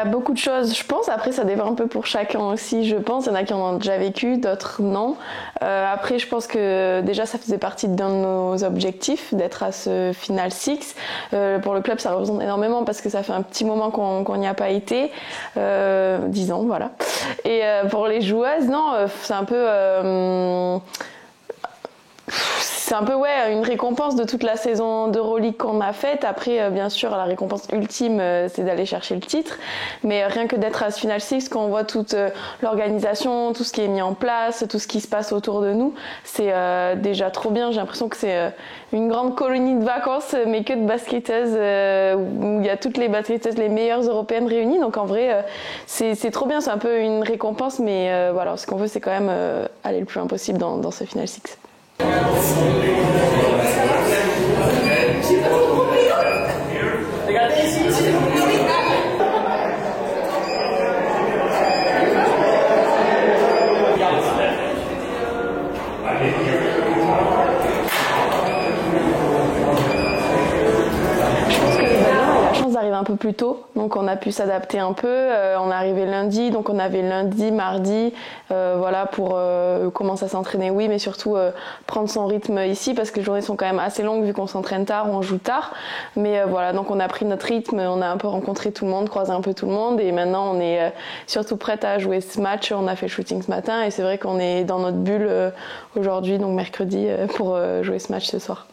Beaucoup de choses, je pense. Après, ça dépend un peu pour chacun aussi, je pense. Il y en a qui en ont déjà vécu, d'autres non. Après, je pense que déjà, ça faisait partie d'un de nos objectifs, d'être à ce Final Six. Pour le club, ça représente énormément parce que ça fait un petit moment qu'on n'y a pas été. 10 ans, voilà. Et pour les joueuses, non, c'est un peu... c'est un peu une récompense de toute la saison d'Euroleague qu'on a faite. Après, bien sûr, la récompense ultime, c'est d'aller chercher le titre. Mais rien que d'être à ce Final Six, quand on voit toute l'organisation, tout ce qui est mis en place, tout ce qui se passe autour de nous, c'est déjà trop bien. J'ai l'impression que c'est une grande colonie de vacances, mais que de basketteuses, où il y a toutes les basketteuses, les meilleures européennes réunies. Donc en vrai, c'est trop bien. C'est un peu une récompense, mais voilà, ce qu'on veut, c'est quand même aller le plus loin possible dans ce Final Six. Arrive un peu plus tôt, donc on a pu s'adapter un peu. On est arrivé lundi, donc on avait lundi, mardi, voilà, pour commencer à s'entraîner, oui, mais surtout prendre son rythme ici parce que les journées sont quand même assez longues vu qu'on s'entraîne tard, on joue tard. Mais voilà, donc on a pris notre rythme, on a un peu rencontré tout le monde, croisé un peu tout le monde, et maintenant on est surtout prête à jouer ce match. On a fait le shooting ce matin et c'est vrai qu'on est dans notre bulle aujourd'hui, donc mercredi, pour jouer ce match ce soir.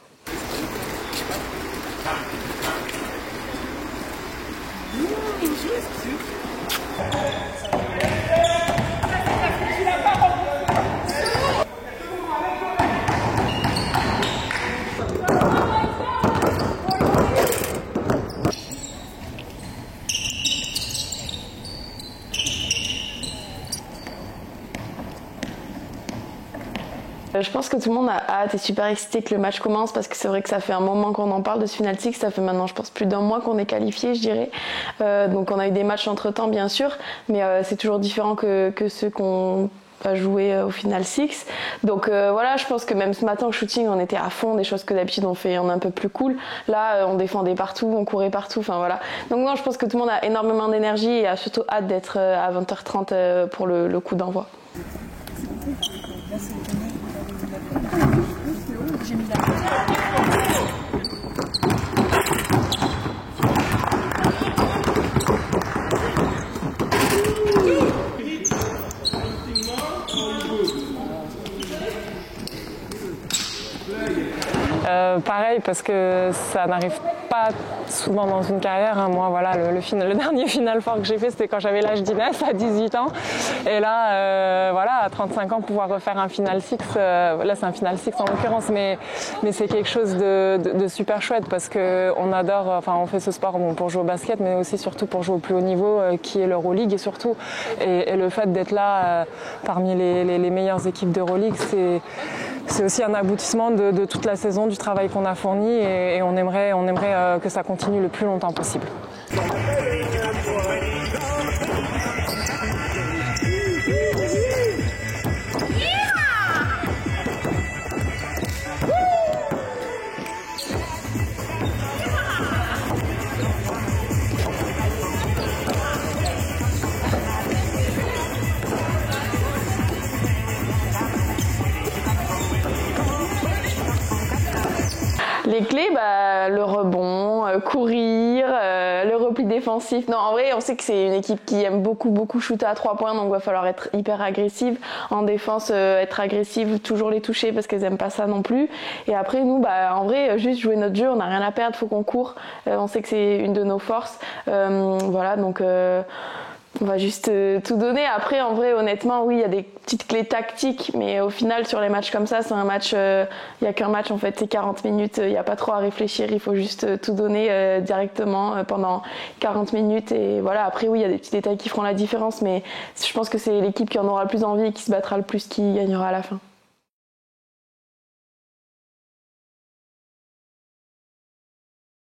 Je pense que tout le monde a hâte et super excité que le match commence parce que c'est vrai que ça fait un moment qu'on en parle de ce Final Six. Ça fait maintenant, je pense, plus d'un mois qu'on est qualifié, je dirais. Donc on a eu des matchs entre-temps, bien sûr, mais c'est toujours différent que ceux qu'on va jouer au Final Six. Donc voilà, je pense que même ce matin au shooting, on était à fond, des choses que d'habitude on est un peu plus cool. Là, on défendait partout, on courait partout, enfin voilà. Donc non, je pense que tout le monde a énormément d'énergie et a surtout hâte d'être à 20h30 pour le coup d'envoi. J'ai mis la pareil, parce que ça n'arrive pas souvent dans une carrière. Hein. Moi, voilà, le dernier Final Four que j'ai fait, c'était quand j'avais l'âge d'Inès, à 18 ans. Et là, voilà, à 35 ans, pouvoir refaire un Final Six, là c'est un Final Six en l'occurrence, mais c'est quelque chose de super chouette parce qu'on adore, enfin on fait ce sport pour jouer au basket, mais aussi surtout pour jouer au plus haut niveau, qui est l'Euroleague et surtout. Et le fait d'être là parmi les meilleures équipes d'Euroleague, c'est aussi un aboutissement de toute la saison, du travail qu'on a fourni et on aimerait que ça continue le plus longtemps possible. Les clés, le rebond, courir, le repli défensif. Non, en vrai, on sait que c'est une équipe qui aime beaucoup shooter à 3 points, donc il va falloir être hyper agressive. En défense, être agressive, toujours les toucher parce qu'elles aiment pas ça non plus. Et après, nous, en vrai, juste jouer notre jeu, on n'a rien à perdre, faut qu'on court. On sait que c'est une de nos forces. Voilà, donc... on va juste tout donner. Après, en vrai, honnêtement, oui, il y a des petites clés tactiques, mais au final, sur les matchs comme ça, c'est un match, il n'y a qu'un match, en fait, c'est 40 minutes, il n'y a pas trop à réfléchir, il faut juste tout donner directement pendant 40 minutes. Et voilà, après, oui, il y a des petits détails qui feront la différence, mais je pense que c'est l'équipe qui en aura le plus envie et qui se battra le plus qui gagnera à la fin.